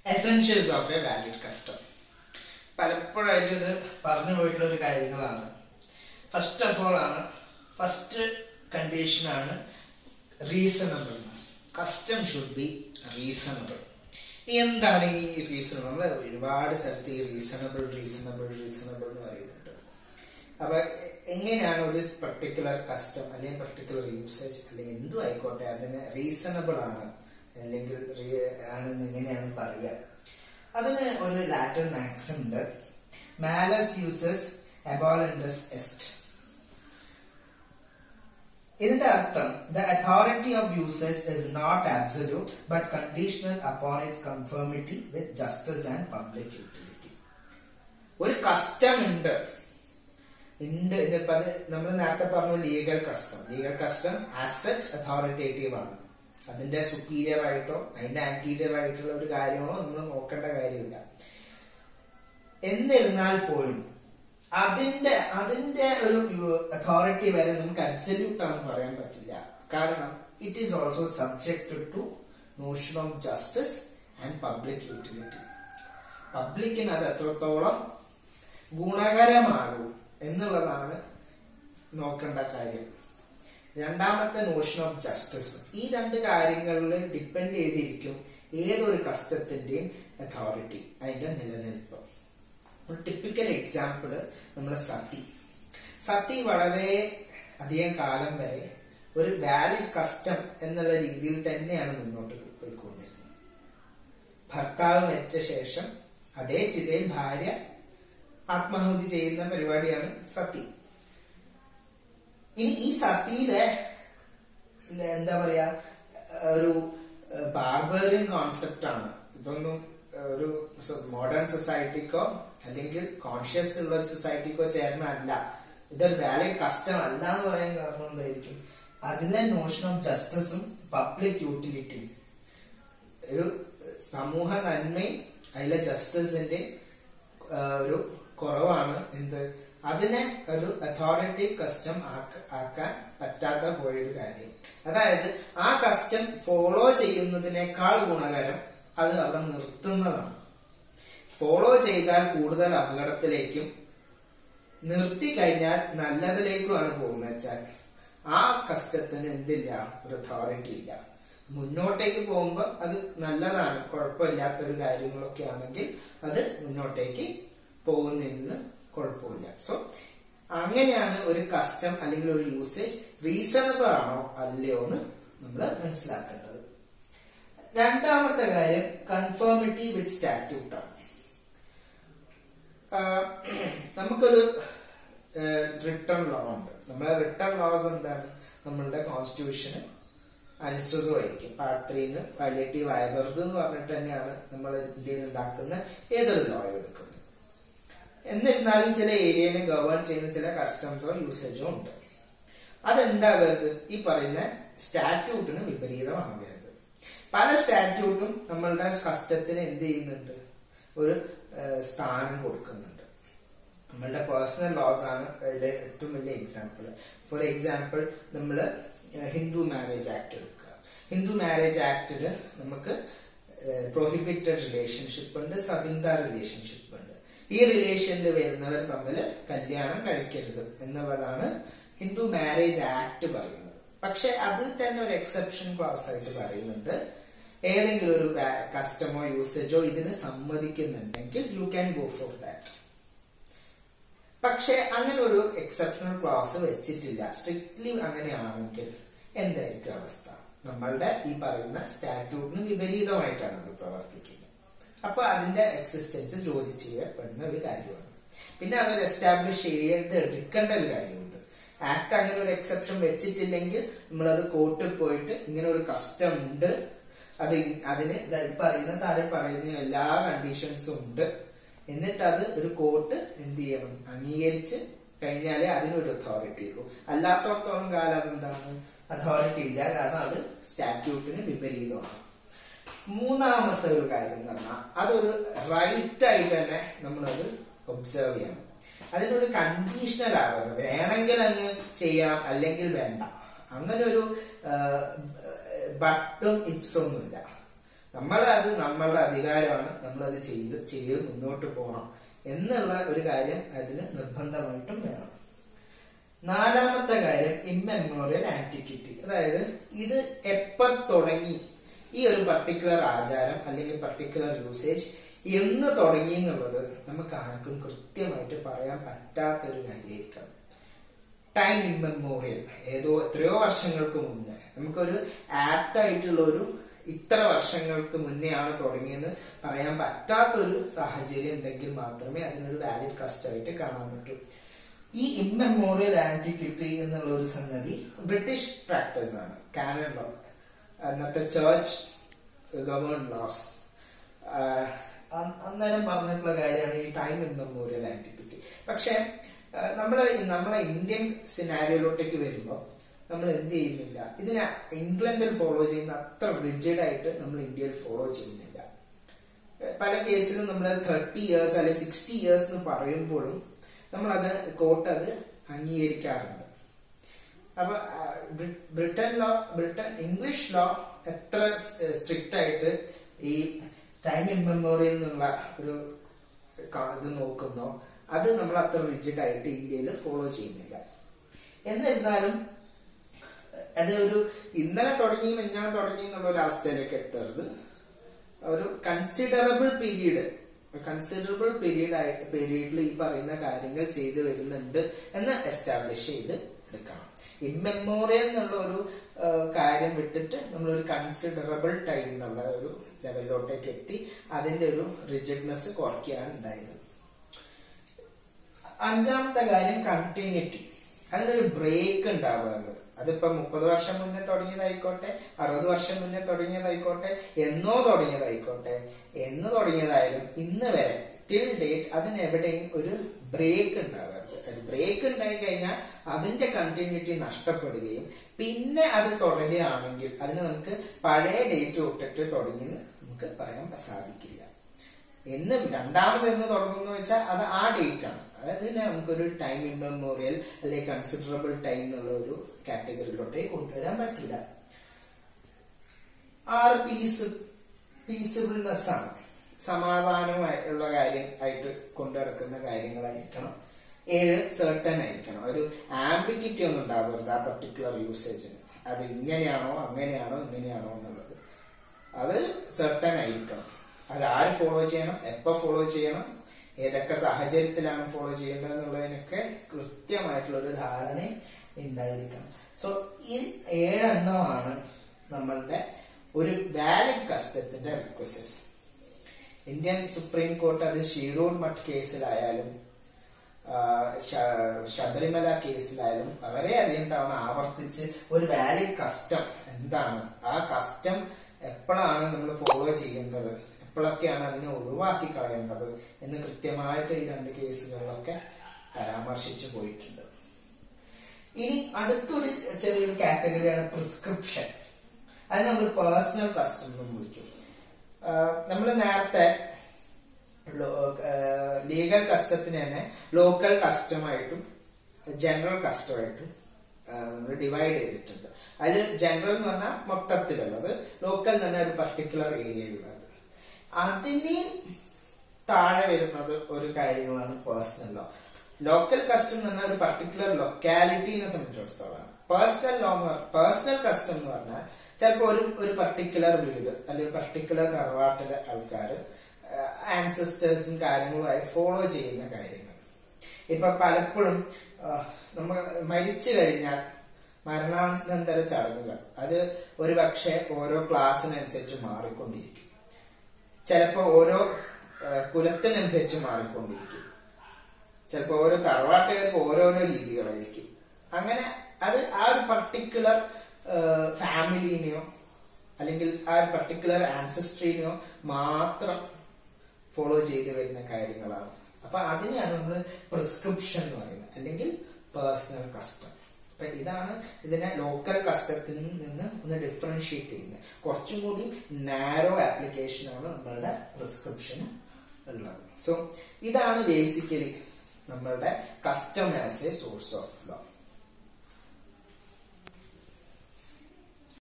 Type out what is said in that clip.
Essentials of a valid custom. പലപ്പോഴായിട്ട് ഇത് പറഞ്ഞു പോയിട്ടുള്ള ഒരു കാര്യങ്ങളാണ്. ഫസ്റ്റ് ഓഫ് ഓൾ ആണ്, ഫസ്റ്റ് കണ്ടീഷൻ ആണ് reasonableness. Custom should be reasonable. എന്താണ് ഈ റീസണബിൾ? നമ്മൾ ഒരുപാട് സ്ഥലത്ത് ഈ റീസണബിൾ എന്ന് പറയുന്നുണ്ട്. അപ്പൊ എങ്ങനെയാണ് ഒരു പർട്ടിക്കുലർ കസ്റ്റം അല്ലെങ്കിൽ പർട്ടിക്കുലർ യൂസേജ് അല്ലെങ്കിൽ എന്തും ആയിക്കോട്ടെ അതിന് റീസണബിൾ ആണ് അല്ലെങ്കിൽ ആണെന്ന് എങ്ങനെയാണ് പറയുക? അതിന് ഒരു ലാറ്റിൻ മാക്സിം ഉണ്ട്, മാലസ് യൂസസ് അബോലൻഡസ് എസ്റ്റ്. ഇതിന്റെ അർത്ഥം the authority of usage is not absolute but conditional upon its conformity with justice and public utility. ഒരു കസ്റ്റം ഉണ്ട്. നമ്മൾ നേരത്തെ പറഞ്ഞു legal custom as such authoritative ആണ്. അതിന്റെ സുപ്പീരിയർ ആയിട്ടോ അതിന്റെ ആന്റീരിയർ ആയിട്ടുള്ള ഒരു കാര്യങ്ങളോ നമ്മൾ നോക്കേണ്ട കാര്യമില്ല. എന്നിരുന്നാൽ പോലും അതിന്റെ ഒരു അതോറിറ്റി വരെ നമുക്ക് അബ്സല്യൂട്ട് ആണെന്ന് പറയാൻ പറ്റില്ല. കാരണം it is also subjected to notion of justice and public utility. പബ്ലിക്കിന് അത് എത്രത്തോളം ഗുണകരമാകും എന്നുള്ളതാണ് നോക്കേണ്ട കാര്യം. രണ്ടാമത്തെ നോഷൻ ഓഫ് ജസ്റ്റിസ്. ഈ രണ്ട് കാര്യങ്ങളിൽ ഡിപ്പെൻഡ് ചെയ്തിരിക്കും ഏതൊരു കസ്റ്റത്തിന്റെയും അതോറിറ്റി, അതിന്റെ നിലനിൽപ്പ്. ഒരു ടിപ്പിക്കൽ എക്സാമ്പിള് നമ്മുടെ സതി വളരെ അധികം കാലം വരെ ഒരു വാലിഡ് കസ്റ്റം എന്നുള്ള രീതിയിൽ തന്നെയാണ് മുന്നോട്ട് പോയിക്കൊണ്ടിരുന്നത്. ഭർത്താവ് മരിച്ച ശേഷം അതേ ചിതയിൽ ഭാര്യ ആത്മാഹുതി ചെയ്യുന്ന പരിപാടിയാണ് സതി. ഇനി ഈ സതിയിലെ എന്താ പറയാ ഒരു ബാർബറിയൻ കോൺസെപ്റ്റ് ആണ്. ഇതൊന്നും ഒരു മോഡേൺ സൊസൈറ്റിക്കോ അല്ലെങ്കിൽ കോൺഷ്യസ് ഉള്ള ഒരു സൊസൈറ്റിക്കോ ചേർന്നല്ല. ഇതൊരു വാലിഡ് കസ്റ്റം അല്ല എന്ന് പറയാൻ കാരണം എന്തായിരിക്കും? അതിലെ നോഷൻ ഓഫ് ജസ്റ്റിസും പബ്ലിക് യൂട്ടിലിറ്റിയും, ഒരു സമൂഹ നന്മയും അതിലെ ജസ്റ്റിസിന്റെ ഒരു കുറവാണ് അതിനെ ഒരു അതോറിറ്റീവ് കസ്റ്റം ആക്കാൻ പറ്റാത്ത പോയൊരു കാര്യം. അതായത് ആ കസ്റ്റം ഫോളോ ചെയ്യുന്നതിനേക്കാൾ ഗുണകരം അത് അവിടെ നിർത്തുന്നതാണ്. ഫോളോ ചെയ്താൽ കൂടുതൽ അപകടത്തിലേക്കും നിർത്തി കഴിഞ്ഞാൽ നല്ലതിലേക്കുമാണ് പോകുന്നത് വെച്ചാൽ ആ കസ്റ്റത്തിന് എന്തില്ല, ഒരു അതോറിറ്റി ഇല്ല. മുന്നോട്ടേക്ക് പോകുമ്പോൾ അത് നല്ലതാണ്, കുഴപ്പമില്ലാത്തൊരു കാര്യങ്ങളൊക്കെ ആണെങ്കിൽ അത് മുന്നോട്ടേക്ക് പോകുന്നതിന് കുഴപ്പമില്ല. സോ അങ്ങനെയാണ് ഒരു കസ്റ്റം അല്ലെങ്കിൽ ഒരു യൂസേജ് റീസണബിൾ ആണോ അല്ലയോ എന്ന് നമ്മൾ മനസ്സിലാക്കേണ്ടത്. രണ്ടാമത്തെ കാര്യം കൺഫോമിറ്റി വിത്ത് സ്റ്റാറ്റ്യൂട്ട് ആണ്. നമുക്കൊരു റിട്ടേൺ ലോ ഉണ്ട്. നമ്മളെ റിട്ടേൺ ലോസ് എന്താണ്? നമ്മളുടെ കോൺസ്റ്റിറ്റ്യൂഷന് അനുസൃതമായിരിക്കും. പാർട്ട് 3 പാലിയേറ്റീവ് ആയവർക്ക് എന്ന് പറഞ്ഞിട്ട് തന്നെയാണ് നമ്മൾ ഇന്ത്യയിൽ ഉണ്ടാക്കുന്ന ഏതൊരു ലോ എടുക്കുന്നത്. എന്നിരുന്നാലും ചില ഏരിയനെ ഗവേൺ ചെയ്യുന്ന ചില കസ്റ്റംസോ യൂസേജോ ഉണ്ട്. അതെന്താ വരുന്നത്? ഈ പറയുന്ന സ്റ്റാറ്റ്യൂട്ടിന് വിപരീതമാകരുത്. പല സ്റ്റാറ്റ്യൂട്ടും നമ്മളുടെ കസ്റ്റത്തിന് എന്ത് ചെയ്യുന്നുണ്ട്? ഒരു സ്ഥാനം കൊടുക്കുന്നുണ്ട്. നമ്മളുടെ പേഴ്സണൽ ലോസ് ആണ് അതിലെ ഏറ്റവും വലിയ എക്സാമ്പിൾ. ഫോർ എക്സാമ്പിൾ നമ്മള് ഹിന്ദു മാരേജ് ആക്ട് എടുക്കുക. ഹിന്ദു മാരേജ് ആക്ടില് നമുക്ക് പ്രോഹിബിറ്റഡ് റിലേഷൻഷിപ്പ് ഉണ്ട്, സബിന്ദ റിലേഷൻഷിപ്പ് ഉണ്ട്. ഈ റിലേഷനിൽ വരുന്നവർ തമ്മിൽ കല്യാണം കഴിക്കരുത് എന്നുള്ളതാണ് ഹിന്ദു മാരേജ് ആക്ട് പറയുന്നത്. പക്ഷെ അതിൽ തന്നെ ഒരു എക്സെപ്ഷൻ ക്ലോസ് ആയിട്ട് പറയുന്നുണ്ട്. ഏതെങ്കിലും ഒരു കസ്റ്റമോ യൂസേജോ ഇതിന് സമ്മതിക്കുന്നുണ്ടെങ്കിൽ you can go for that. പക്ഷെ അങ്ങനെ ഒരു എക്സെപ്ഷണൽ ക്ലോസ് വെച്ചിട്ടില്ല. സ്ട്രിക്ട്ലി അങ്ങനെയാണെങ്കിൽ എന്തായിരിക്കും അവസ്ഥ? നമ്മളുടെ ഈ പറയുന്ന സ്റ്റാറ്റ്യൂട്ടിന് വിപരീതമായിട്ടാണ് അത് പ്രവർത്തിക്കുന്നത്. അപ്പൊ അതിന്റെ എക്സിസ്റ്റൻസ് ചോദ്യം ചെയ്യപ്പെടുന്ന ഒരു കാര്യമാണ്. പിന്നെ അതൊരു എസ്റ്റാബ്ലിഷ് എടുക്കേണ്ട ഒരു കാര്യമുണ്ട്. ആക്ട് അങ്ങനെ ഒരു എക്സെപ്ഷൻ വെച്ചിട്ടില്ലെങ്കിൽ നമ്മളത് കോർട്ടിൽ പോയിട്ട് ഇങ്ങനെ ഒരു കസ്റ്റം ഉണ്ട്, അതിന് പറയുന്ന താഴെ പറയുന്ന എല്ലാ കണ്ടീഷൻസും ഉണ്ട്, എന്നിട്ട് അത് ഒരു കോർട്ട് എന്ത് ചെയ്യണം? അംഗീകരിച്ച് കഴിഞ്ഞാലേ അതിനൊരു അതോറിറ്റി ഉള്ളൂ. അല്ലാത്തടത്തോളം കാലം അതെന്താണ്? അതോറിറ്റി ഇല്ല. കാരണം അത് സ്റ്റാറ്റ്യൂട്ടിന് വിപരീതമാണ്. മൂന്നാമത്തെ ഒരു കാര്യം എന്ന് പറഞ്ഞാൽ അതൊരു റൈറ്റ് ആയിട്ട് തന്നെ നമ്മളത് ഒബ്സർവ് ചെയ്യണം. അതിനൊരു കണ്ടീഷണൽ ആവാതെ വേണമെങ്കിൽ അങ്ങ് ചെയ്യാം അല്ലെങ്കിൽ വേണ്ട, അങ്ങനെ ഒരു ബട്ടും ഇപ്സും ഒന്നുമില്ല. നമ്മളുടെ അധികാരമാണ്, നമ്മളത് ചെയ്ത് മുന്നോട്ട് പോകണം എന്നുള്ള ഒരു കാര്യം അതിന് നിർബന്ധമായിട്ടും വേണം. നാലാമത്തെ കാര്യം ഇമ്മെമ്മോറിയൽ ആന്റിക്വിറ്റി. അതായത് ഇത് എപ്പോ തുടങ്ങി, ഈ ഒരു പർട്ടിക്കുലർ ആചാരം അല്ലെങ്കിൽ പർട്ടിക്കുലർ യൂസേജ് എന്ന് തുടങ്ങി എന്നുള്ളത് നമുക്ക് ആർക്കും കൃത്യമായിട്ട് പറയാൻ പറ്റാത്തൊരു കാര്യമായിരിക്കാം. ടൈം ഇമ്മെമ്മോറിയൽ, എത്രയോ വർഷങ്ങൾക്ക് മുന്നേ, നമുക്കൊരു ആപ്റ്റ് ആയിട്ടുള്ള ഒരു ഇത്ര വർഷങ്ങൾക്ക് മുന്നേ ആണ് തുടങ്ങിയെന്ന് പറയാൻ പറ്റാത്തൊരു സാഹചര്യം ഉണ്ടെങ്കിൽ മാത്രമേ അതിനൊരു വാലിഡ് കസ്റ്റമായിട്ട് കാണാൻ പറ്റൂ. ഈ ഇമ്മെമ്മോറിയൽ ആന്റിക്വിറ്റി എന്നുള്ള ഒരു സംഗതി ബ്രിട്ടീഷ് പ്രാക്ടീസ് ആണ്. കാനൺ ലോ, അന്നത്തെ ചർച്ച് ഗവേൺ ലോസ്, അന്നേരം പറഞ്ഞിട്ടുള്ള കാര്യമാണ് ഈ ടൈം ഇമ്മെമ്മോറിയൽ ആന്റിക്വിറ്റി. പക്ഷെ നമ്മളെ ഇന്ത്യൻ സിനാരിയോയിലോട്ടേക്ക് വരുമ്പോൾ നമ്മൾ എന്ത് ചെയ്യുന്നില്ല, ഇതിനെ ഇംഗ്ലണ്ടിൽ ഫോളോ ചെയ്യുന്ന അത്ര റിജിഡായിട്ട് നമ്മൾ ഇന്ത്യയിൽ ഫോളോ ചെയ്യുന്നില്ല. പല കേസിലും നമ്മൾ 30 years അല്ലെങ്കിൽ 60 years എന്ന് പറയുമ്പോഴും നമ്മളത് കോർട്ട് അംഗീകരിക്കാറുണ്ട്. അപ്പൊ ഇംഗ്ലീഷ് ലോ എത്ര സ്ട്രിക്റ്റ് ആയിട്ട് ഈ ടൈം ഇമ്മെമ്മോറിയൽ എന്നുള്ള ഒരു ഇത് നോക്കുന്നോ അത് നമ്മൾ അത്ര റിജിഡ് ആയിട്ട് ഇന്ത്യയിൽ ഫോളോ ചെയ്യുന്നില്ല. എന്നിരുന്നാലും അത് ഒരു ഇന്നലെ തുടങ്ങി മെഞ്ഞാൻ തുടങ്ങി എന്നുള്ള ഒരു അവസ്ഥയിലേക്ക് എത്തരുത്. ഒരു കൺസിഡറബിൾ പീരീഡിൽ ഈ പറയുന്ന കാര്യങ്ങൾ ചെയ്തു വരുന്നുണ്ട് എന്ന് എസ്റ്റാബ്ലിഷ് ചെയ്ത് എടുക്കണം. ഇമ്മെമ്മോറിയൽ എന്നുള്ള ഒരു കാര്യം വിട്ടിട്ട് നമ്മളൊരു കൺസിഡറബിൾ ടൈം എന്നുള്ള ഒരു ലെവലിലോട്ടേക്ക് എത്തി അതിന്റെ ഒരു റിജിഡ്നെസ് കുറയ്ക്കുകയാണ് ഉണ്ടായത്. അഞ്ചാമത്തെ കാര്യം കണ്ടിന്യൂറ്റി. അതിനൊരു ബ്രേക്ക് ഉണ്ടാവുന്നത്. അതിപ്പോ 30 വർഷം മുന്നേ തുടങ്ങിയതായിക്കോട്ടെ, 60 വർഷം മുന്നേ തുടങ്ങിയതായിക്കോട്ടെ, എന്ന് തുടങ്ങിയതായാലും ഇന്ന് വരെ ടിൽ ഡേറ്റ് അതിനെവിടെയും ഒരു ബ്രേക്ക് ഉണ്ടാവരുത്. ഒരു ബ്രേക്ക് ഉണ്ടായി കഴിഞ്ഞാൽ അതിന്റെ കണ്ടിന്യൂറ്റി നഷ്ടപ്പെടുകയും പിന്നെ അത് തുടരുകയാണെങ്കിൽ അതിന് നമുക്ക് പഴയ ഡേറ്റ് തൊട്ടിട്ട് തുടങ്ങിയെന്ന് നമുക്ക് പറയാൻ സാധിക്കില്ല. രണ്ടാമത് എന്ന് തുടങ്ങുന്ന വെച്ചാൽ അത് ആ ഡേറ്റ് ആണ്. അതായത് നമുക്കൊരു ടൈം ഇമ്മെമ്മോറിയൽ അല്ലെങ്കിൽ കൺസിഡറബിൾ ടൈം എന്നുള്ള ഒരു കാറ്റഗറിയിലോട്ടേ കൊണ്ടുവരാൻ പറ്റില്ല. പീസിബിൾനെസ് ആണ്, സമാധാനമായിട്ടുള്ള കാര്യം ആയിട്ട് കൊണ്ടുനടക്കുന്ന കാര്യങ്ങളായിരിക്കണം. 7 സെർട്ടൺ ആയിരിക്കണം. ഒരു ആംബിഗ്വിറ്റി ഒന്നും ഉണ്ടാവരുത് ആ പർട്ടിക്കുലർ യൂസേജിന്. അത് ഇങ്ങനെയാണോ അങ്ങനെയാണോ എന്നുള്ളത് അത് സെർട്ടൺ ആയിരിക്കണം. അത് ആര് ഫോളോ ചെയ്യണം, എപ്പോ ഫോളോ ചെയ്യണം, ഏതൊക്കെ സാഹചര്യത്തിലാണ് ഫോളോ ചെയ്യേണ്ടത് എന്നുള്ളതിനൊക്കെ കൃത്യമായിട്ടുള്ള ഒരു ധാരണ ഉണ്ടായിരിക്കണം. സോ ഈ 7 എണ്ണമാണ് നമ്മളുടെ ഒരു വാലിഡ് കസ്റ്റത്തിന്റെ റിക്വസിറ്റ്സ്. ഇന്ത്യൻ സുപ്രീം കോർട്ട് അത് ഷീറൂർ മഠ് കേസിലായാലും ശബരിമല കേസിലായാലും വളരെയധികം തവണ ആവർത്തിച്ച് ഒരു വാലിഡ് കസ്റ്റം എന്താണ്, ആ കസ്റ്റം എപ്പോഴാണ് നമ്മൾ ഫോളോ ചെയ്യേണ്ടത്, എപ്പോഴൊക്കെയാണ് അതിനെ ഒഴിവാക്കി കളയേണ്ടത് എന്ന് കൃത്യമായിട്ട് ഈ 2 കേസുകളിലൊക്കെ പരാമർശിച്ചു പോയിട്ടുണ്ട്. ഇനി അടുത്തൊരു ചെറിയൊരു കാറ്റഗറിയാണ് പ്രിസ്ക്രിപ്ഷൻ. അത് നമ്മൾ പേഴ്സണൽ കസ്റ്റം എന്ന് വിളിക്കും. നമ്മൾ നേരത്തെ ലീഗൽ കസ്റ്റത്തിന് തന്നെ ലോക്കൽ കസ്റ്റമായിട്ടും ജനറൽ കസ്റ്റമായിട്ടും നമ്മൾ ഡിവൈഡ് ചെയ്തിട്ടുണ്ട്. അതിൽ ജനറൽ എന്ന് പറഞ്ഞാൽ മൊത്തത്തിലുള്ളത്, ലോക്കൽ എന്ന് പറഞ്ഞാൽ ഒരു പർട്ടിക്കുലർ ഏരിയയിലുള്ളത്. അതിന് താഴെ വരുന്നത് ഒരു കാര്യങ്ങളാണ് പേഴ്സണൽ ലോ. ലോക്കൽ കസ്റ്റം എന്ന് പറഞ്ഞാൽ ഒരു പർട്ടിക്കുലർ ലൊക്കാലിറ്റിനെ സംബന്ധിച്ചിടത്തോളം. പേഴ്സണൽ കസ്റ്റം എന്ന് പറഞ്ഞാൽ ചിലപ്പോൾ ഒരു പർട്ടിക്കുലർ വീട് അല്ലെങ്കിൽ പർട്ടിക്കുലർ തറവാട്ടിലെ ആൾക്കാർ ആൻസസ്റ്റേഴ്സും കാര്യങ്ങളുമായി ഫോളോ ചെയ്യുന്ന കാര്യങ്ങൾ. ഇപ്പൊ പലപ്പോഴും നമ്മൾ മരിച്ചു കഴിഞ്ഞാൽ മരണാനന്തര ചടങ്ങുകൾ അത് ഒരു പക്ഷെ ഓരോ ക്ലാസ്സിനനുസരിച്ച് മാറിക്കൊണ്ടിരിക്കും. ചിലപ്പോ ഓരോ കുലത്തിനനുസരിച്ച് മാറിക്കൊണ്ടിരിക്കും. ചിലപ്പോ ഓരോ തറവാട്ടുകാർക്ക് ഓരോരോ രീതികളായിരിക്കും. അങ്ങനെ അത് ആ ഒരു പർട്ടിക്കുലർ ഫാമിലിനെയോ അല്ലെങ്കിൽ ആ ഒരു പർട്ടിക്കുലർ ആൻസസ്ട്രീനെയോ മാത്രം ഫോളോ ചെയ്ത് വരുന്ന കാര്യങ്ങളാണ്. അപ്പൊ അതിനെയാണ് നമ്മൾ പ്രിസ്ക്രിപ്ഷൻ എന്ന് പറയുന്നത്, അല്ലെങ്കിൽ പേഴ്സണൽ കസ്റ്റം. അപ്പൊ ഇതാണ് ഇതിനെ ലോക്കൽ കസ്റ്റത്തിൽ നിന്ന് ഒന്ന് ഡിഫറൻഷിയേറ്റ് ചെയ്യുന്നത്. കുറച്ചും കൂടി നാരോ ആപ്ലിക്കേഷനാണ് നമ്മളുടെ പ്രിസ്ക്രിപ്ഷന് ഉള്ളത്. സോ ഇതാണ് ബേസിക്കലി നമ്മളുടെ custom as a source of law.